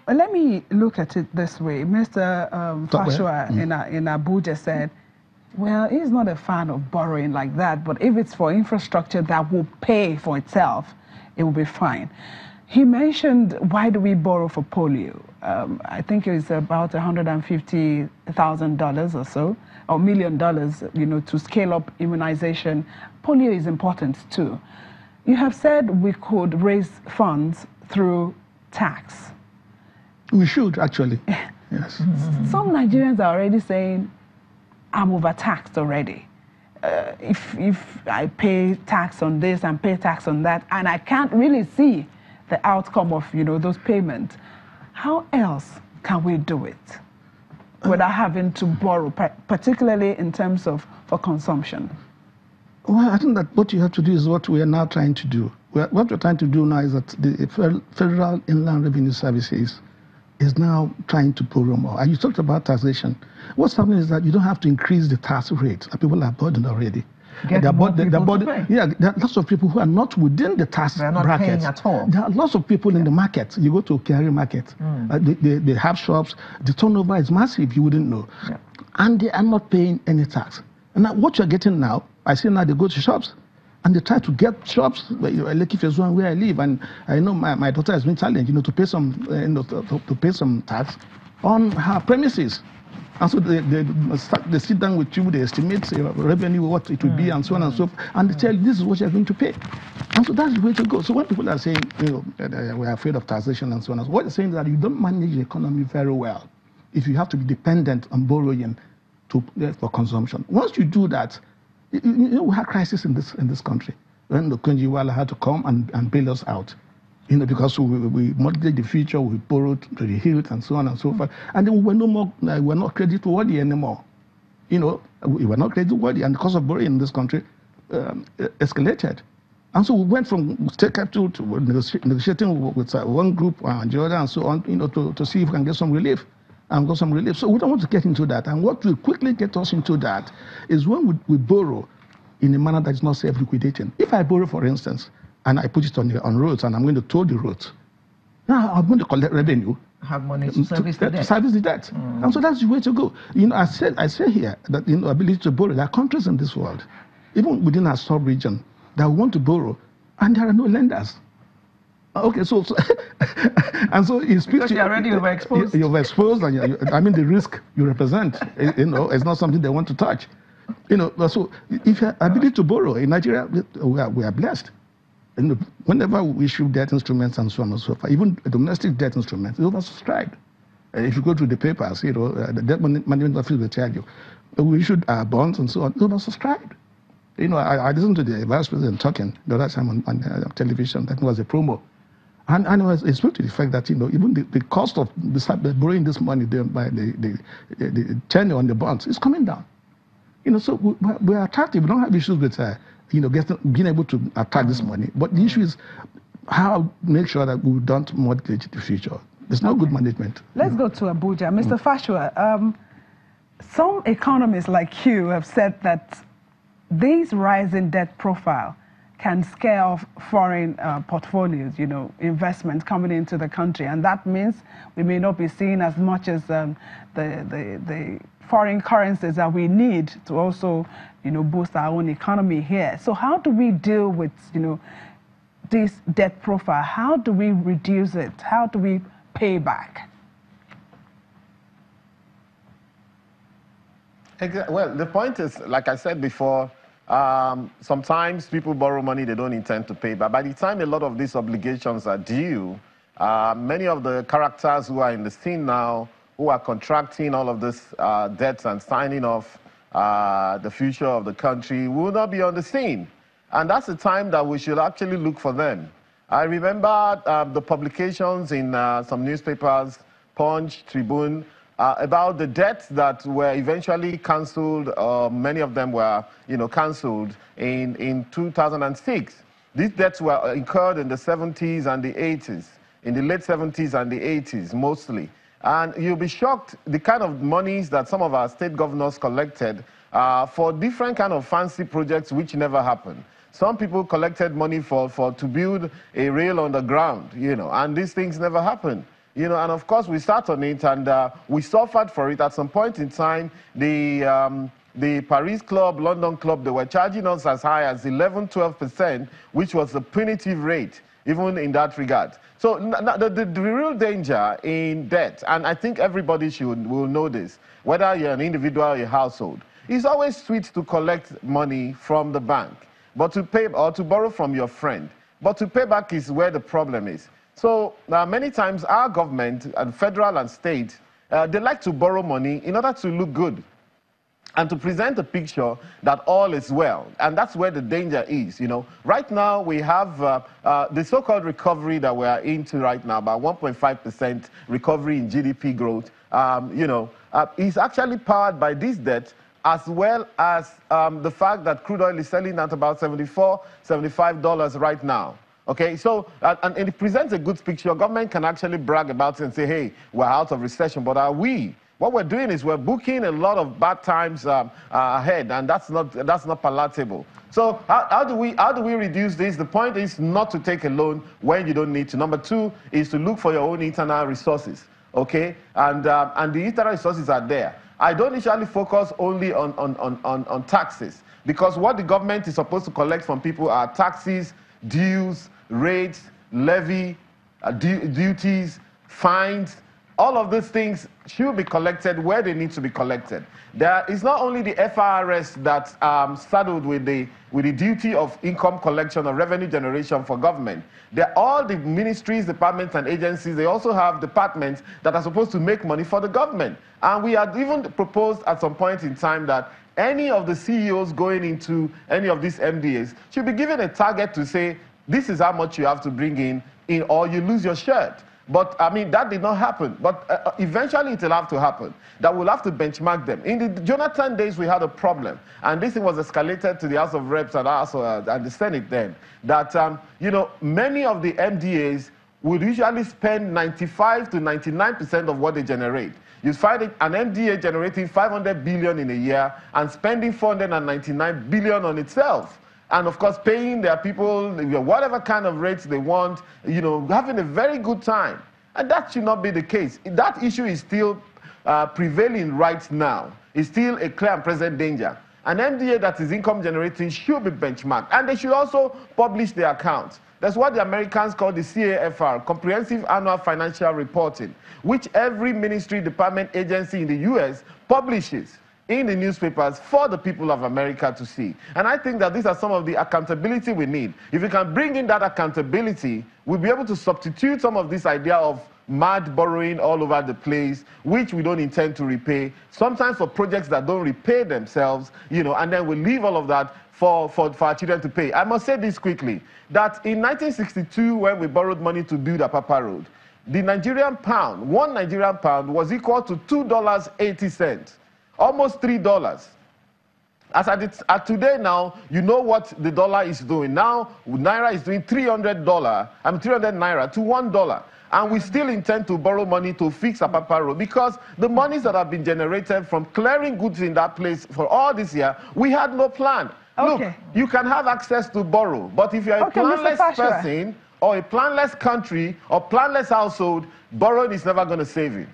Well, let me look at it this way. Mr. Fashua in Abuja said, well, he's not a fan of borrowing like that, but if it's for infrastructure that will pay for itself, it will be fine. He mentioned, why do we borrow for polio? I think it's about $150,000 or so, or $1 million, to scale up immunization. Polio is important too. You have said we could raise funds through tax. We should, actually. Yes. Some Nigerians are already saying, I'm overtaxed already. If I pay tax on this and pay tax on that, and I can't really see the outcome of those payments, how else can we do it without having to borrow, particularly in terms of for consumption? Well, I think that what you have to do is what we are now trying to do. What we're trying to do now is that the Federal Inland Revenue Services is now trying to borrow more. And you talked about taxation. What's happening is that you don't have to increase the tax rate. People are burdened already. There are lots of people who are not within the tax bracket. They're not paying at all. There are lots of people in the market. You go to a Kari market, they have shops. The turnover is massive, you wouldn't know. Yeah. And they are not paying any tax. And now what you're getting now, I see now they go to shops, and they try to get shops, like if there's one where I live, and I know my daughter has been challenged, to pay some, to pay some tax on her premises. And so they sit down with you, they estimate revenue, what it would be, and so on and so forth, and they tell you this is what you're going to pay. And so that's the way to go. So when people are saying, we're afraid of taxation and so on, what they're saying is that you don't manage the economy very well if you have to be dependent on borrowing for consumption. Once you do that, we had crisis in this country when the Kunjiwala had to come and bail us out. Because we mortgaged the future, we borrowed to the hilt and so on and so forth. And then we were we're not credit worthy anymore. We were not credit worthy, and the cost of borrowing in this country escalated. And so we went from state capital to negotiating with one group and the other and so on, to see if we can get some relief. And got some relief. So we don't want to get into that. And what will quickly get us into that is when we borrow in a manner that is not self-liquidating. If I borrow, for instance, and I put it on roads, and I'm going to toll the roads, now I'm going to collect revenue. Have money to service the debt. To service the debt. And so that's the way to go. I say here that ability to borrow. There are countries in this world, even within our sub-region, that want to borrow, and there are no lenders. Okay, so and so you speak because you're already overexposed. You're overexposed, and the risk you represent, it's not something they want to touch. So if you have ability to borrow in Nigeria, we are blessed. Whenever we issue debt instruments and so on and so forth, even domestic debt instruments, it's oversubscribed. If you go to the papers, the debt management office will tell you, we issued bonds and so on, it's oversubscribed. I listened to the vice president talking the other time on television. That was a promo. And it spoke to the fact that, even the cost of borrowing this money by the tenure on the bonds is coming down. So we are attractive. We don't have issues with, being able to attract this money. But the issue is how make sure that we don't mortgage the future. There's no good management. Let's go to Abuja. Mr. Fashua, some economists like you have said that this rising debt profile can scare off foreign portfolios, investments coming into the country. And that means we may not be seeing as much as the foreign currencies that we need to also, boost our own economy here. So how do we deal with, this debt profile? How do we reduce it? How do we pay back? Well, the point is, like I said before, sometimes people borrow money they don't intend to pay, but by the time a lot of these obligations are due, many of the characters who are in the scene now, who are contracting all of this debts and signing off the future of the country, will not be on the scene. And that's the time that we should actually look for them. I remember the publications in some newspapers, Punch, Tribune, about the debts that were eventually cancelled. Many of them were, cancelled in 2006. These debts were incurred in the 70s and the 80s, in the late 70s and the 80s mostly. And you'll be shocked the kind of monies that some of our state governors collected for different kind of fancy projects which never happened. Some people collected money to build a rail on the ground, and these things never happened. You know, and of course we sat on it and we suffered for it. At some point in time, the Paris club, London club, they were charging us as high as 11–12%, which was a punitive rate, even in that regard. So the real danger in debt, and I think everybody will know this, whether you're an individual or a household, it's always sweet to collect money from the bank, but to pay or to borrow from your friend. But to pay back is where the problem is. So many times our government, and federal and state, they like to borrow money in order to look good and to present a picture that all is well. And that's where the danger is, you know. Right now, we have the so-called recovery that we are into right now, about 1.5% recovery in GDP growth, is actually powered by this debt, as well as the fact that crude oil is selling at about $74, $75 right now. Okay, so, and it presents a good picture. Government can actually brag about it and say, hey, we're out of recession, but are we? What we're doing is we're booking a lot of bad times ahead, and that's not palatable. So how do we reduce this? The point is not to take a loan when you don't need to. Number two is to look for your own internal resources, okay? And the internal resources are there. I don't usually focus only on taxes, because what the government is supposed to collect from people are taxes, dues, rates, levy, duties, fines. All of these things should be collected where they need to be collected. It's not only the FRS that's saddled with the duty of income collection or revenue generation for government. All the ministries, departments, and agencies, they also have departments that are supposed to make money for the government. And we had even proposed at some point in time that any of the CEOs going into any of these MDAs should be given a target to say, this is how much you have to bring in or you lose your shirt. But, I mean, that did not happen. But eventually it will have to happen. That we'll have to benchmark them. In the Jonathan days, we had a problem. And this thing was escalated to the House of Reps and the Senate then. That, many of the MDAs would usually spend 95 to 99% of what they generate. You find an MDA generating 500 billion in a year and spending 499 billion on itself. And of course, paying their people whatever kind of rates they want, having a very good time. And that should not be the case. That issue is still prevailing right now. It's still a clear and present danger. An MDA that is income generating should be benchmarked. And they should also publish their accounts. That's what the Americans call the CAFR, Comprehensive Annual Financial Reporting, which every ministry, department, agency in the US publishes in the newspapers for the people of America to see. And I think that these are some of the accountability we need. If we can bring in that accountability, we'll be able to substitute some of this idea of mad borrowing all over the place, which we don't intend to repay, sometimes for projects that don't repay themselves, and then we leave all of that for our children to pay. I must say this quickly, that in 1962, when we borrowed money to build Apapa Road, the Nigerian pound, one Nigerian pound was equal to $2.80. Almost $3. As at today now, you know what the dollar is doing. Now, Naira is doing $300 Naira to $1. And we still intend to borrow money to fix Apapa Road because the monies that have been generated from clearing goods in that place for all this year, we had no plan. Okay. Look, you can have access to borrow, but if you're a planless person or a planless country or planless household, borrowing is never going to save you.